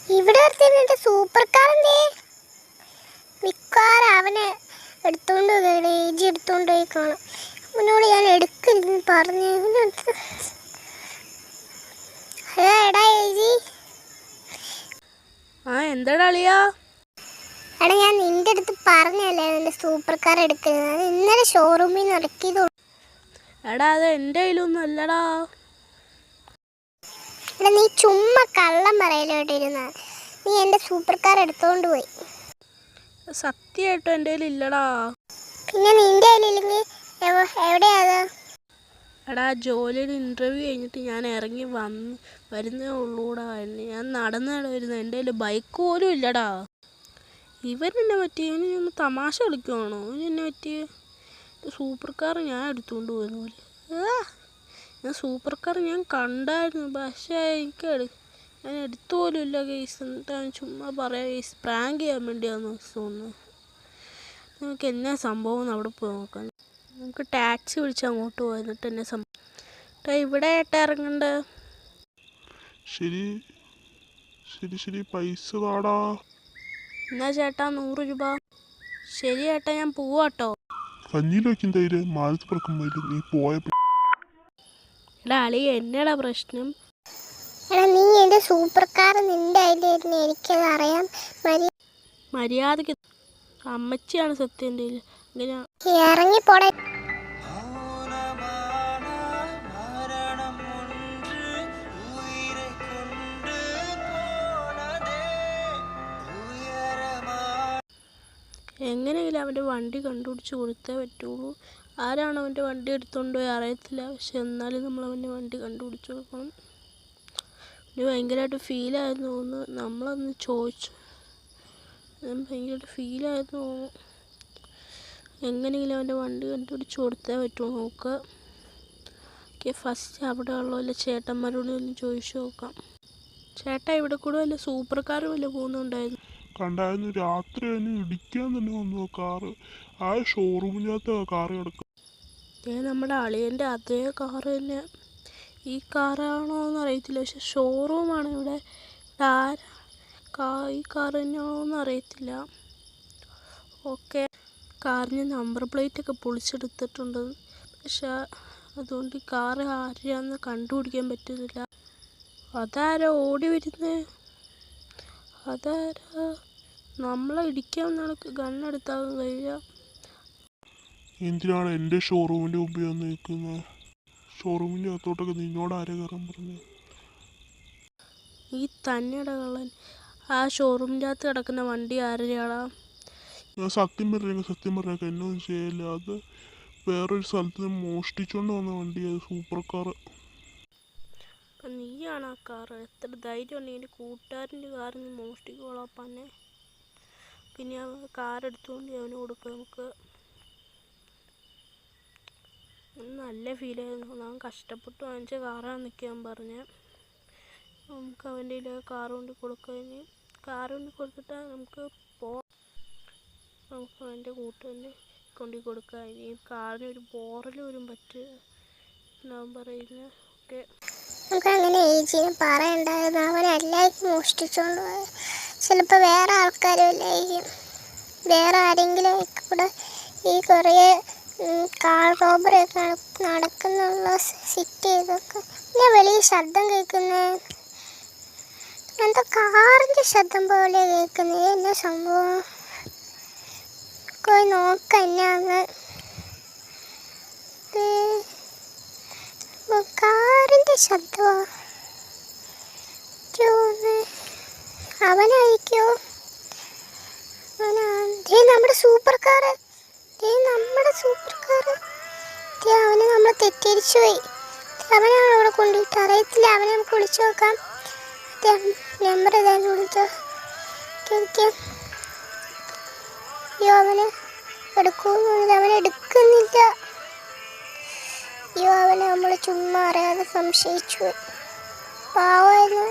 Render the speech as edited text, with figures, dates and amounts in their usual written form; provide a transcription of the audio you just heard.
ഇവിടെ ഒരുത്തൻ super car എന്തേ മിക്കവാറും അവനെ എടുത്തോണ്ട് ഏജി എടുത്തോണ്ട് പോയി കാണാം. അവനോട് ഞാൻ എടുക്കരുതെന്ന് പറഞ്ഞു. എടാ ഏജി. എന്താടാ അളിയാ? എടാ ഞാൻ നിന്റെ അടുത്ത് പറഞ്ഞല്ലേ നിന്റെ സൂപ്പർ കാർ എടുക്കുന്നത്. അത് ഇന്നലെ ഷോറൂമിൽ നിന്ന് ഇറക്കിയതുള്ളൂ. എടാ അത് എൻ്റെ കയ്യിലൊന്നും അല്ലടാ. എടാ നീ ചുമ്മാ കള്ളം പറയലോട്ടിരുന്ന. നീ എൻ്റെ സൂപ്പർ കാർ എടുത്തോണ്ട് പോയി. സത്യമായിട്ടും എൻ്റെ കയ്യിൽ ഇല്ലടാ. പിന്നെ നിന്റെ കയ്യിലില്ലെങ്കിൽ എവിടെയാ അത്? എടാ ജോലിയിൽ ഇൻ്റർവ്യൂ കഴിഞ്ഞിട്ട് ഞാൻ ഇറങ്ങി വരുന്നേ ഉള്ളൂടാ. ഞാൻ നടന്നാണ് വരുന്നത്. എൻ്റെ കയ്യിൽ ബൈക്ക് പോലും ഇല്ലടാ. ഇവരെന്നെ പറ്റി ഇനി ഒന്ന് തമാശ കളിക്കുവാണോ? ഇവനെന്നെ പറ്റി സൂപ്പർ കാർ ഞാൻ എടുത്തുകൊണ്ട് പോകുന്ന പോലെ. ഞാൻ സൂപ്പർ കാർ ഞാൻ കണ്ടായിരുന്നു, പക്ഷേ ഞാൻ എടുത്തു പോലും ഇല്ല കേസ്. എന്നിട്ടാണ് ചുമ്മാ പറയാം കേസ്, പ്രാങ്ക് ചെയ്യാൻ വേണ്ടിയാന്ന് തോന്നുന്നു. നമുക്ക് എന്നാ സംഭവം എന്ന് അവിടെ പോയി നോക്കാം. നമുക്ക് ടാക്സി വിളിച്ച് അങ്ങോട്ട് പോയി. എന്നിട്ട് എന്നെ സംഭവം ഇവിടെ ആയിട്ട് ഇറങ്ങണ്ട. ശരി ശരി ശരി പൈസ താടാ. എന്നാ ചേട്ടാ 100 രൂപ. ശരി ചേട്ടാ ഞാൻ പോവാട്ടോ. കഞ്ഞിയിൽ വയ്ക്കും തൈര് മാനത്ത് പറക്കുമ്പോൾ നീ പോയ. എടാ അളി എന്നടാ പ്രശ്നം? എടാ നീ എൻ്റെ സൂപ്പർ കാർ നിന്റെ കയ്യിലായിരുന്നു, എനിക്കത് അറിയാം. മര്യാദക്ക് അമ്മച്ചിയാണ് സത്യം എൻ്റെ കയ്യിൽ. ഇങ്ങനെ ഇറങ്ങിപ്പോടെ. എങ്ങനെയെങ്കിലും അവൻ്റെ വണ്ടി കണ്ടുപിടിച്ച് കൊടുത്തേ പറ്റുള്ളൂ. ആരാണ് അവൻ്റെ വണ്ടി എടുത്തുകൊണ്ട് പോയി അറിയത്തില്ല. പക്ഷെ എന്നാലും നമ്മൾ അവൻ്റെ വണ്ടി കണ്ടുപിടിച്ച് കൊടുക്കണം. ഇത് ഭയങ്കരമായിട്ട് ഫീലായിരുന്നു തോന്നുന്നു. നമ്മളന്ന് ചോദിച്ചു, ഭയങ്കരമായിട്ട് ഫീലായിരുന്നു തോന്നുന്നു. എങ്ങനെയെങ്കിലും അവൻ്റെ വണ്ടി കണ്ടുപിടിച്ച് കൊടുത്തേ പറ്റുള്ളൂ. നോക്കുക. ഫസ്റ്റ് അവിടെ ഉള്ള വല്ല ചേട്ടന്മാരോട് ഒന്ന് ചോദിച്ചു നോക്കാം. ചേട്ടാ ഇവിടെ കൂടെ വല്ല സൂപ്പർ കാർ വല്ല പോകുന്നുണ്ടായിരുന്നു? കണ്ടായിരുന്നു. രാത്രി തന്നെ ഇടിക്കാൻ തന്നെ വന്നു കാറ്. ആ ഷോറൂമിനകത്ത് കാറ് കിടക്കും. നമ്മുടെ അളിയൻ്റെ അതേ കാറ് തന്നെ. ഈ കാറാണോ എന്ന് അറിയത്തില്ല, പക്ഷെ ഷോറൂമാണ് ഇവിടെ. ഈ കാർ തന്നെയാണോ എന്ന് അറിയത്തില്ല. ഓക്കെ, കാറിന് നമ്പർ പ്ലേറ്റൊക്കെ പൊളിച്ചെടുത്തിട്ടുണ്ട്. പക്ഷെ അതുകൊണ്ട് ഈ കാറ് ആരെയാണെന്ന് കണ്ടുപിടിക്കാൻ പറ്റുന്നില്ല. അതാരാ ഓടി വരുന്നത്? അതാരാ? നമ്മളെ ഇടിക്കാൻ നടക്ക് ഗണ്ണെടുത്താകും കഴിയുക. എന്തിനാണ് എൻ്റെ ഷോറൂമിൻ്റെ മുമ്പിൽ വന്ന് നിൽക്കുന്നത്? ഷോറൂമിൻ്റെ അകത്തോട്ടൊക്കെ നിന്നോട് ആരെ കയറാൻ പറഞ്ഞു? ഈ തന്നെയുടെ കള്ളൻ. ആ ഷോറൂമിൻ്റെ അകത്ത് കിടക്കുന്ന വണ്ടി ആരുടെയാടാ? ഞാൻ സത്യം പറഞ്ഞേക്കാം എന്നൊന്നും ചെയ്യില്ല. അത് വേറൊരു സ്ഥലത്ത് നിന്ന് മോഷ്ടിച്ചുകൊണ്ട് വന്ന വണ്ടിയാണ് സൂപ്പർ കാർ. അപ്പം നീയാണ് ആ കാറ്? എത്ര ധൈര്യം ഉണ്ടെങ്കിൽ കൂട്ടുകാരൻ്റെ കാറിൽ നിന്ന് മോഷ്ടിക്കോളാം പന്നെ. പിന്നെ ആ കാറെടുത്തുകൊണ്ട് അവന് കൊടുക്കുക. നമുക്ക് നല്ല ഫീലായിരുന്നു. ഞാൻ കഷ്ടപ്പെട്ട് വാങ്ങിച്ച കാറാണെന്നൊക്കെ ഞാൻ പറഞ്ഞ്. നമുക്ക് അവൻ്റെ കാറ് കൊണ്ട് കൊടുക്കുക. ഇനി കാറ് കൊണ്ട് കൊടുത്തിട്ട് നമുക്ക് നമുക്ക് അവൻ്റെ കൂട്ടുകാരനെ കൊണ്ടു കൊടുക്കുക. ഇനി കാറിന് ഒരു ബോറൽ വരും പറ്റുക ഞാൻ പറയുന്നത്. ഓക്കെ, നമുക്ക് അങ്ങനെ ഏജിനെ പറയണ്ടായിരുന്നു. അവനെല്ലാവർക്കും മോഷ്ടിച്ചോണ്ട് പോയത്. ചിലപ്പോൾ വേറെ ആൾക്കാരും ഇല്ലായിരിക്കും. വേറെ ആരെങ്കിലും കൂടെ ഈ കുറേ കാർ റോബറിയൊക്കെ നടക്കുന്നുള്ള സിറ്റ് ചെയ്തൊക്കെ. പിന്നെ വലിയ ശബ്ദം കേൾക്കുന്നത് എന്താ? കാറിൻ്റെ ശബ്ദം പോലെ കേൾക്കുന്നത്. എന്നാ സംഭവം? പോയി നോക്കാം എന്നാന്ന്. കാറിൻ്റെ ശബ്ദമോ? അവനായിരിക്കോ? നമ്മുടെ സൂപ്പർ കാറ്. അവനെ നമ്മൾ തെറ്റിദ്ധരിച്ചു പോയി. അവനാണ് അവിടെ കൊണ്ടുപോയിട്ട് അറിയത്തില്ല. അവനെ നമുക്ക് വിളിച്ചു നോക്കാം. നമ്പർ ഏതായാലും വിളിച്ചോ. അയ്യോ അവന് എടുക്കുന്നില്ല. അവനെടുക്കുന്നില്ല. അയ്യോ അവനെ നമ്മൾ ചുമ്മാ അറിയാതെ സംശയിച്ചു പോയി. പാവമായിരുന്നു.